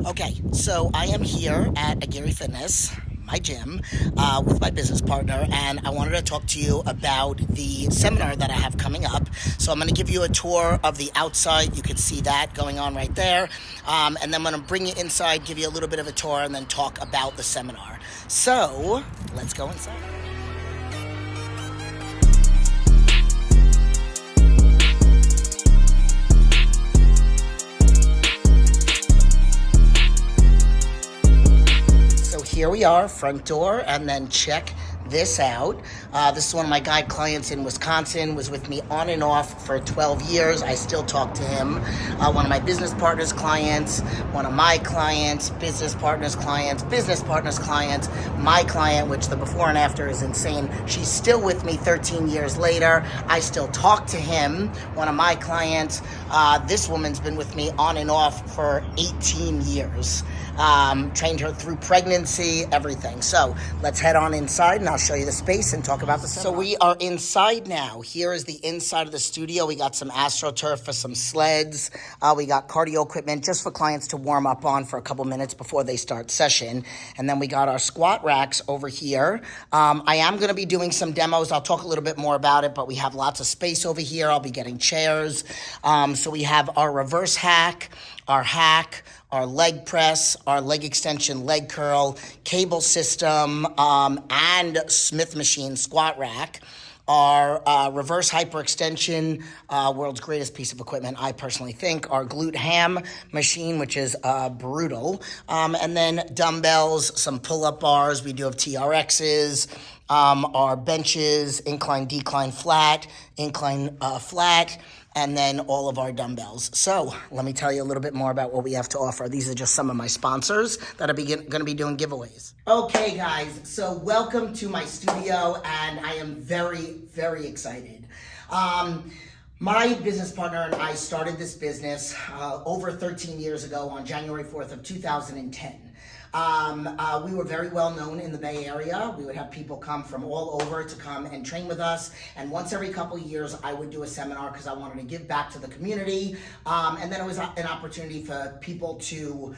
Okay, so I am here at a Geary Fitness, my gym, with my business partner, and I wanted to talk to you about the seminar that I have coming up. So I'm going to give you a tour of the outside. You can see that going on right there. And then I'm going to bring you inside, give you a little bit of a tour, and then talk about the seminar. So let's go inside. Here we are, front door, and then check this out. This is one of my guide clients in Wisconsin, was with me on and off for 12 years. I still talk to him. One of my business partners' clients, one of my clients, business partners' clients, my client, which the before and after is insane. She's still with me 13 years later. I still talk to him, one of my clients. This woman's been with me on and off for 18 years. Trained her through pregnancy, everything. So let's head on inside and I'll show you the space and talk about the seminar. So we are inside now. Here is the inside of the studio. We got some AstroTurf for some sleds. We got cardio equipment just for clients to warm up on for a couple minutes before they start session. And then we got our squat racks over here. I am going to be doing some demos. I'll talk a little bit more about it, but we have lots of space over here. I'll be getting chairs. So we have our reverse hack, our hack, our leg press, our leg extension, leg curl, cable system, and Smith machine squat rack. Our reverse hyperextension, world's greatest piece of equipment, I personally think. Our glute ham machine, which is brutal. And then dumbbells, some pull-up bars. We do have TRXs. Our benches, incline, decline, flat, incline, flat, and then all of our dumbbells. So let me tell you a little bit more about what we have to offer. These are just some of my sponsors that are going to be doing giveaways. Okay, guys, so welcome to my studio, and I am very, very excited. My business partner and I started this business over 13 years ago on January 4th of 2010. We were very well known in the Bay Area. We would have people come from all over to come and train with us. And once every couple of years, I would do a seminar because I wanted to give back to the community. And then it was an opportunity for people to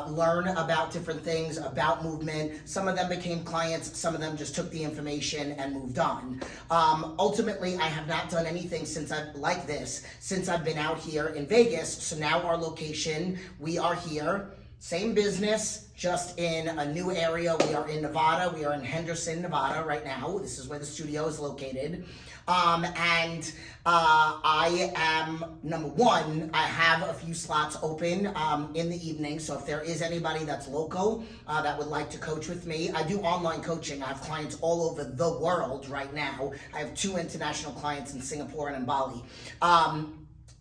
learn about different things, about movement. Some of them became clients. Some of them just took the information and moved on. Ultimately, I have not done anything since I've been out here in Vegas. So now our location, we are here. Same business, just in a new area. We are in Nevada. We are in Henderson, Nevada right now. This is where the studio is located. I am, number one, I have a few slots open in the evening. So if there is anybody that's local that would like to coach with me, I do online coaching. I have clients all over the world right now. I have 2 international clients in Singapore and in Bali.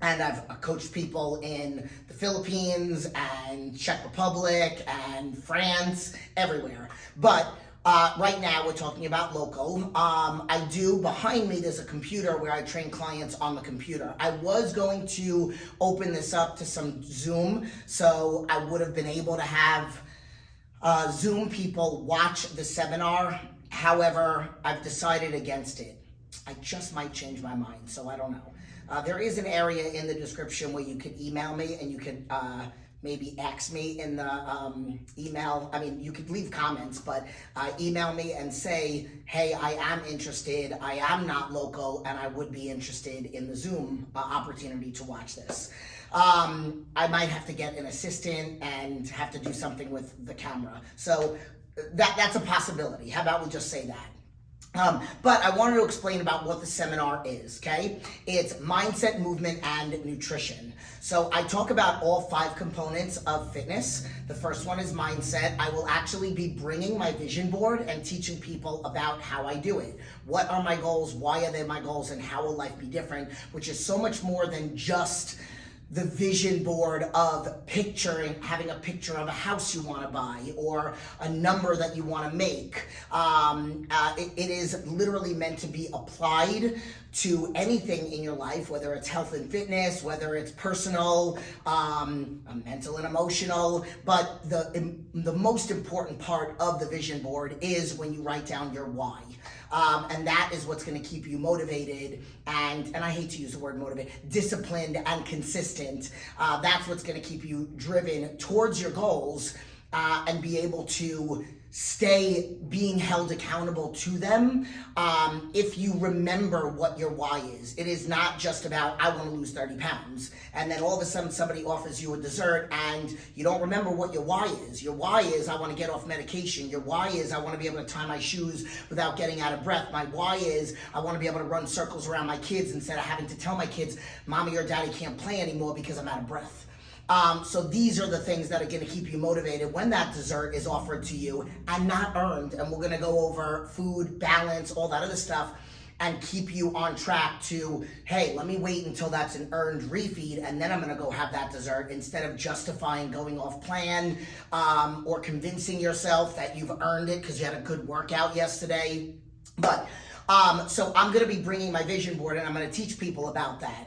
And I've coached people in the Philippines and Czech Republic and France, everywhere. But right now we're talking about local. Behind me there's a computer where I train clients on the computer. I was going to open this up to some Zoom, so I would have been able to have Zoom people watch the seminar. However, I've decided against it. I just might change my mind, so I don't know. There is an area in the description where you could email me and you could maybe ask me in the email. I mean, you could leave comments, but email me and say, hey, I am interested. I am not local and I would be interested in the Zoom opportunity to watch this. I might have to get an assistant and have to do something with the camera. So that's a possibility. How about we just say that? But I wanted to explain about what the seminar is, okay? It's mindset, movement, and nutrition. So I talk about all 5 components of fitness. The first one is mindset. I will actually be bringing my vision board and teaching people about how I do it. What are my goals? Why are they my goals? And how will life be different? Which is so much more than just the vision board of having a picture of a house you want to buy or a number that you want to make. It is literally meant to be applied to anything in your life, whether it's health and fitness, whether it's personal, mental and emotional. But the most important part of the vision board is when you write down your why. And that is what's going to keep you motivated and I hate to use the word motivated, disciplined and consistent consistent, that's what's going to keep you driven towards your goals, and be able to stay being held accountable to them. If you remember what your why is, it is not just about, I want to lose 30 pounds. And then all of a sudden somebody offers you a dessert and you don't remember what your why is. Your why is, I want to get off medication. Your why is, I want to be able to tie my shoes without getting out of breath. My why is, I want to be able to run circles around my kids instead of having to tell my kids, mommy or daddy can't play anymore because I'm out of breath. So these are the things that are going to keep you motivated when that dessert is offered to you and not earned. And we're going to go over food, balance, all that other stuff, and keep you on track to, hey, let me wait until that's an earned refeed and then I'm going to go have that dessert, instead of justifying going off plan, or convincing yourself that you've earned it because you had a good workout yesterday. But so I'm going to be bringing my vision board and I'm going to teach people about that.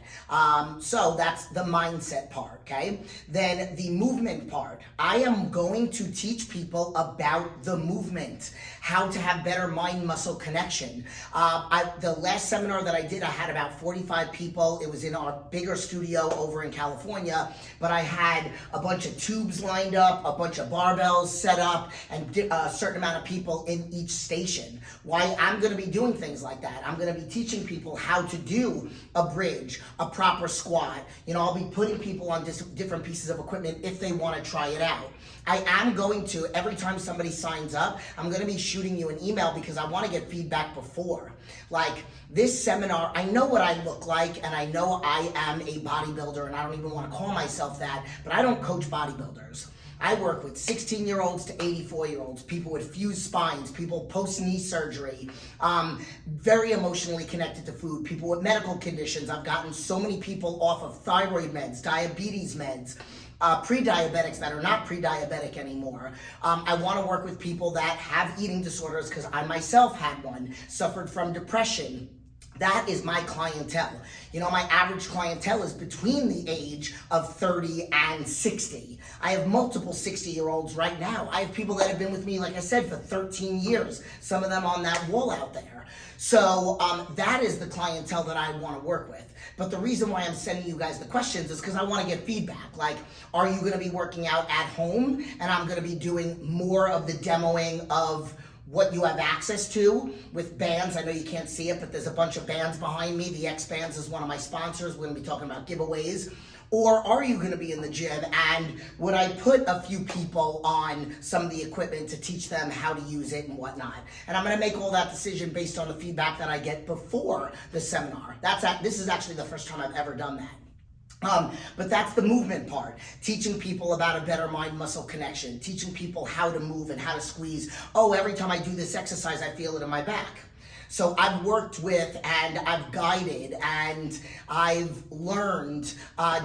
So that's the mindset part, okay? Then the movement part. I am going to teach people about the movement, how to have better mind-muscle connection. The last seminar that I did, I had about 45 people. It was in our bigger studio over in California, but I had a bunch of tubes lined up, a bunch of barbells set up, and a certain amount of people in each station. Why I'm going to be doing things like that. I'm going to be teaching people how to do a bridge, a proper squat. You know, I'll be putting people on different pieces of equipment if they want to try it out. I am going to, every time somebody signs up, I'm going to be shooting you an email because I want to get feedback before. Like this seminar, I know what I look like and I know I am a bodybuilder and I don't even want to call myself that, but I don't coach bodybuilders. I work with 16-year-olds to 84-year-olds, people with fused spines, people post-knee surgery, very emotionally connected to food, people with medical conditions. I've gotten so many people off of thyroid meds, diabetes meds, pre-diabetics that are not pre-diabetic anymore. I want to work with people that have eating disorders because I myself had one, suffered from depression. That is my clientele. You know, my average clientele is between the age of 30 and 60. I have multiple 60-year-olds right now. I have people that have been with me, like I said, for 13 years. Some of them on that wall out there. So that is the clientele that I want to work with. But the reason why I'm sending you guys the questions is because I want to get feedback. Like, are you going to be working out at home? And I'm going to be doing more of the demoing of what you have access to with bands. I know you can't see it, but there's a bunch of bands behind me. The X Bands is one of my sponsors. We're going to be talking about giveaways. Or are you going to be in the gym and would I put a few people on some of the equipment to teach them how to use it and whatnot? And I'm going to make all that decision based on the feedback that I get before the seminar. This is actually the first time I've ever done that. But that's the movement part, teaching people about a better mind-muscle connection, teaching people how to move and how to squeeze. Oh, every time I do this exercise, I feel it in my back. So I've worked with and I've guided and I've learned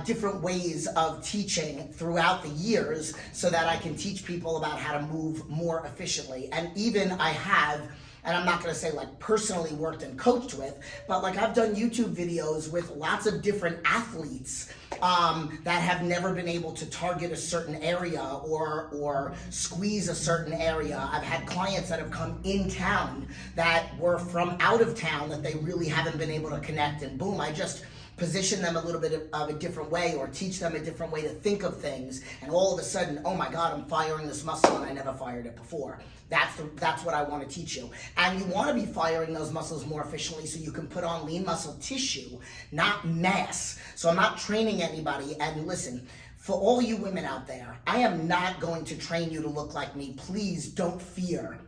different ways of teaching throughout the years so that I can teach people about how to move more efficiently. And even I have, and I'm not going to say like personally worked and coached with, but like I've done YouTube videos with lots of different athletes that have never been able to target a certain area or squeeze a certain area. I've had clients that have come in town that were from out of town that they really haven't been able to connect, and boom, I just position them a little bit of a different way or teach them a different way to think of things, and all of a sudden, oh my God, I'm firing this muscle and I never fired it before. That's what I want to teach you. And you want to be firing those muscles more efficiently so you can put on lean muscle tissue, not mass. So I'm not training anybody, and listen, for all you women out there, I am not going to train you to look like me. Please don't fear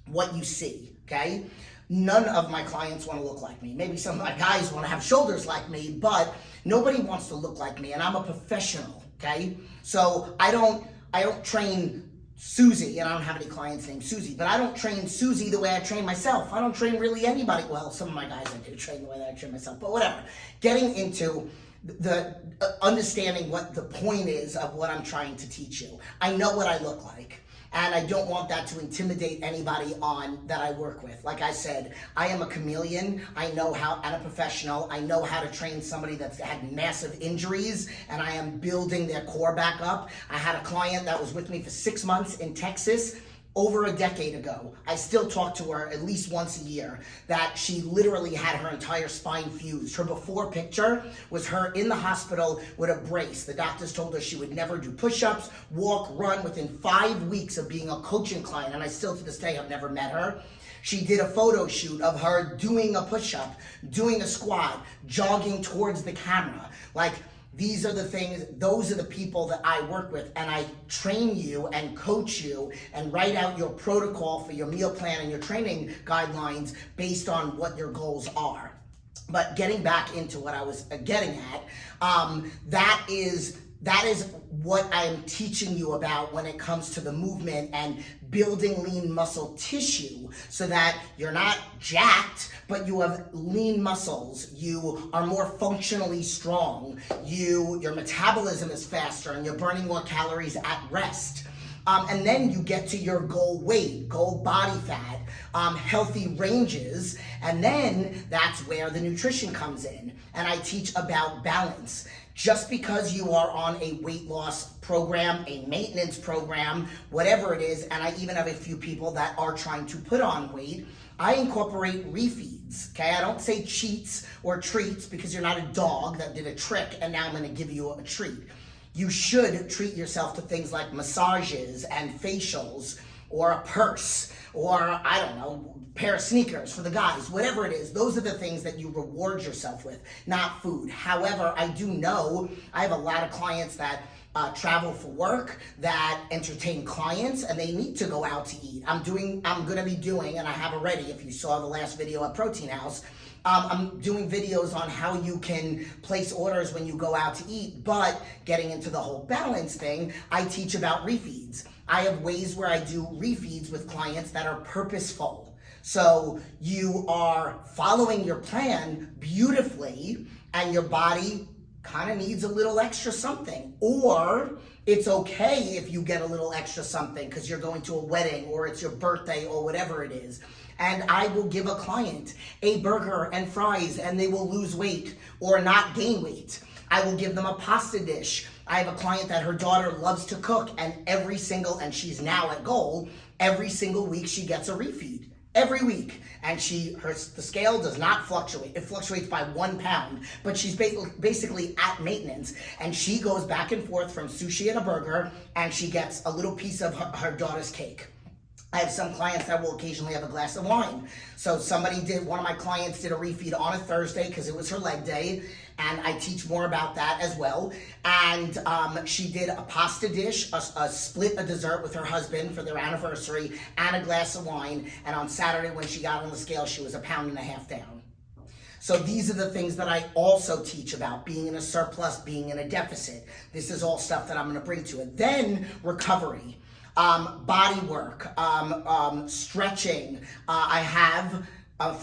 what you see, okay? None of my clients want to look like me. Maybe some of my guys want to have shoulders like me, but nobody wants to look like me, and I'm a professional, okay? So I don't train Susie, and I don't have any clients named Susie, but I don't train Susie the way I train myself. I don't train really anybody. Well, some of my guys I do train the way that I train myself, but whatever. Getting into the understanding what the point is of what I'm trying to teach you. I know what I look like. And I don't want that to intimidate anybody that I work with. Like I said, I am a chameleon. I know how, and a professional, I know how to train somebody that's had massive injuries, and I am building their core back up. I had a client that was with me for 6 months in Texas, over a decade ago. I still talk to her at least once a year, that she literally had her entire spine fused. Her before picture was her in the hospital with a brace. The doctors told her she would never do push-ups, walk, run. Within 5 weeks of being a coaching client, and I still to this day have never met her, she did a photo shoot of her doing a push-up, doing a squat, jogging towards the camera. Like, these are the things, those are the people that I work with, and I train you and coach you and write out your protocol for your meal plan and your training guidelines based on what your goals are. But getting back into what I was getting at, that is what I'm teaching you about when it comes to the movement and building lean muscle tissue, so that you're not jacked, but you have lean muscles. You are more functionally strong. Your metabolism is faster, and you're burning more calories at rest. And then you get to your goal weight, goal body fat, healthy ranges, and then that's where the nutrition comes in. And I teach about balance. Just because you are on a weight loss program, a maintenance program, whatever it is, and I even have a few people that are trying to put on weight, I incorporate refeeds, okay? I don't say cheats or treats, because you're not a dog that did a trick and now I'm gonna give you a treat. You should treat yourself to things like massages and facials, or a purse, or I don't know, pair of sneakers for the guys, whatever it is. Those are the things that you reward yourself with, not food. However, I do know I have a lot of clients that travel for work, that entertain clients, and they need to go out to eat. I'm gonna be doing, and I have already, if you saw the last video at Protein House, I'm doing videos on how you can place orders when you go out to eat. But getting into the whole balance thing, I teach about refeeds. I have ways where I do refeeds with clients that are purposeful. So you are following your plan beautifully, and your body kind of needs a little extra something. Or it's okay if you get a little extra something because you're going to a wedding, or it's your birthday, or whatever it is. And I will give a client a burger and fries, and they will lose weight or not gain weight. I will give them a pasta dish. I have a client that her daughter loves to cook, and and she's now at goal, every single week she gets a refeed. Every week. And the scale does not fluctuate. It fluctuates by 1 pound, but she's basically at maintenance. And she goes back and forth from sushi and a burger, and she gets a little piece of her daughter's cake. I have some clients that will occasionally have a glass of wine. So one of my clients did a refeed on a Thursday because it was her leg day, and I teach more about that as well. And she did a pasta dish, a dessert with her husband for their anniversary, and a glass of wine. And on Saturday when she got on the scale, she was 1.5 pounds down. So these are the things that I also teach about: being in a surplus, being in a deficit. This is all stuff that I'm gonna bring to it. Then recovery. Body work, stretching. I have a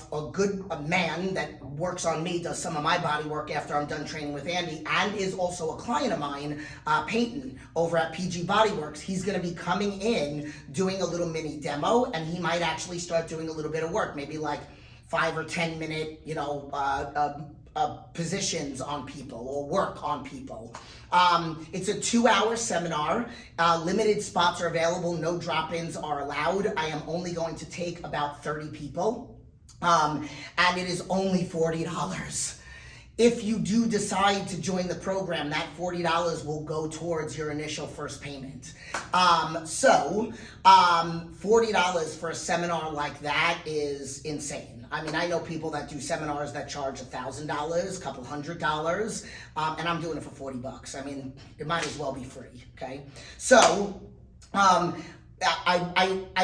man that works on me, does some of my body work after I'm done training with Andy, and is also a client of mine, Peyton, over at PG Bodyworks. He's gonna be coming in, doing a little mini demo, and he might actually start doing a little bit of work, maybe like 5 or 10 minute, positions on people or work on people. It's a 2-hour seminar. Limited spots are available. No drop-ins are allowed. I am only going to take about 30 people. And it is only $40. If you do decide to join the program, that $40 will go towards your initial first payment. $40 for a seminar like that is insane. I mean, I know people that do seminars that charge $1,000, a couple $100, and I'm doing it for $40. I mean, it might as well be free, okay? So, I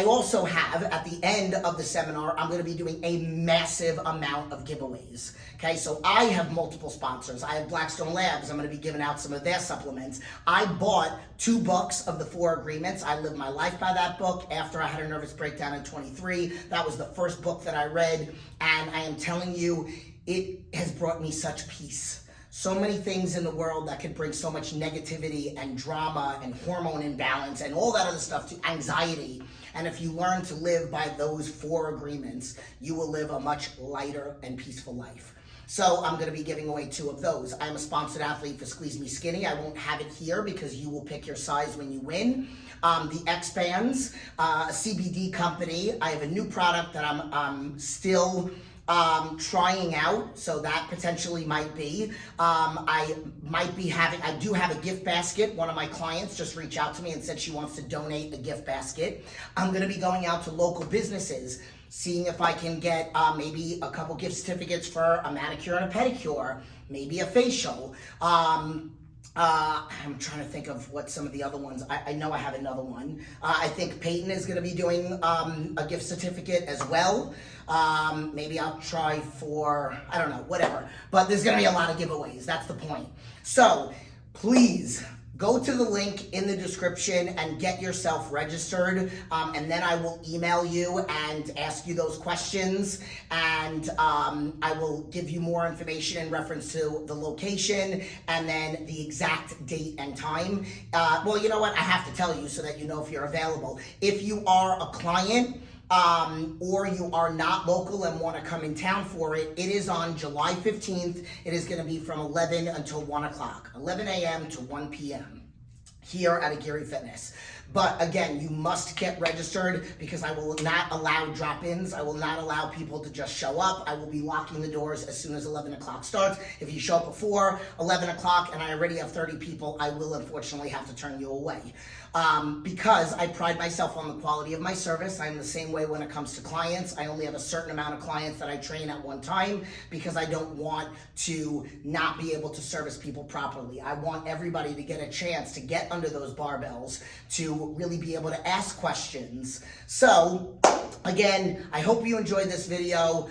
also have, at the end of the seminar, I'm going to be doing a massive amount of giveaways. Okay, so I have multiple sponsors. I have Blackstone Labs. I'm going to be giving out some of their supplements. I bought 2 books of the 4 agreements. I lived my life by that book after I had a nervous breakdown in 23. That was the first book that I read, and I am telling you, it has brought me such peace. So many things in the world that could bring so much negativity and drama and hormone imbalance and all that other stuff, to anxiety. And if you learn to live by those 4 agreements, you will live a much lighter and peaceful life. So I'm going to be giving away 2 of those. I'm a sponsored athlete for Squeeze Me Skinny. I won't have it here because you will pick your size when you win. The X-Bands, a CBD company. I have a new product that I'm still trying out, so that potentially might be. I do have a gift basket. One of my clients just reached out to me and said she wants to donate a gift basket. I'm going to be going out to local businesses, seeing if I can get maybe a couple gift certificates for a manicure and a pedicure, maybe a facial. I'm trying to think of what some of the other ones. I know I have another one. I think Peyton is going to be doing a gift certificate as well. Maybe I'll try for, I don't know, whatever. But there's going to be a lot of giveaways. That's the point. So please go to the link in the description and get yourself registered, and then I will email you and ask you those questions, and I will give you more information in reference to the location and then the exact date and time. Well, you know what? I have to tell you so that you know if you're available. If you are a client, or you are not local and want to come in town for it, it is on July 15th. It is going to be from 11 until 1 o'clock, 11 a.m. to 1 p.m. here at a Geary Fitness. But again, you must get registered because I will not allow drop-ins. I will not allow people to just show up. I will be locking the doors as soon as 11 o'clock starts. If you show up before 11 o'clock and I already have 30 people, I will unfortunately have to turn you away. Because I pride myself on the quality of my service. I'm the same way when it comes to clients. I only have a certain amount of clients that I train at one time because I don't want to not be able to service people properly. I want everybody to get a chance to get under those barbells, to really be able to ask questions. So again, I hope you enjoyed this video.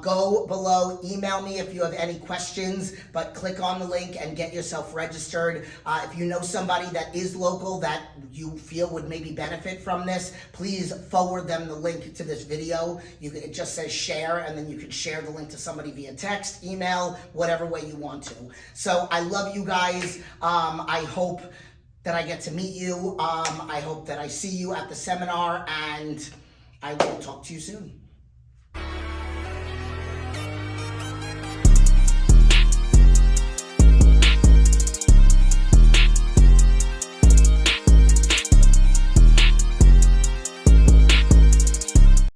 Go below, email me if you have any questions, but click on the link and get yourself registered. If you know somebody that is local that you feel would maybe benefit from this, please forward them the link to this video. It just says share, and then you can share the link to somebody via text, email, whatever way you want to. So I love you guys. I hope that I get to meet you. I hope that I see you at the seminar, and I will talk to you soon.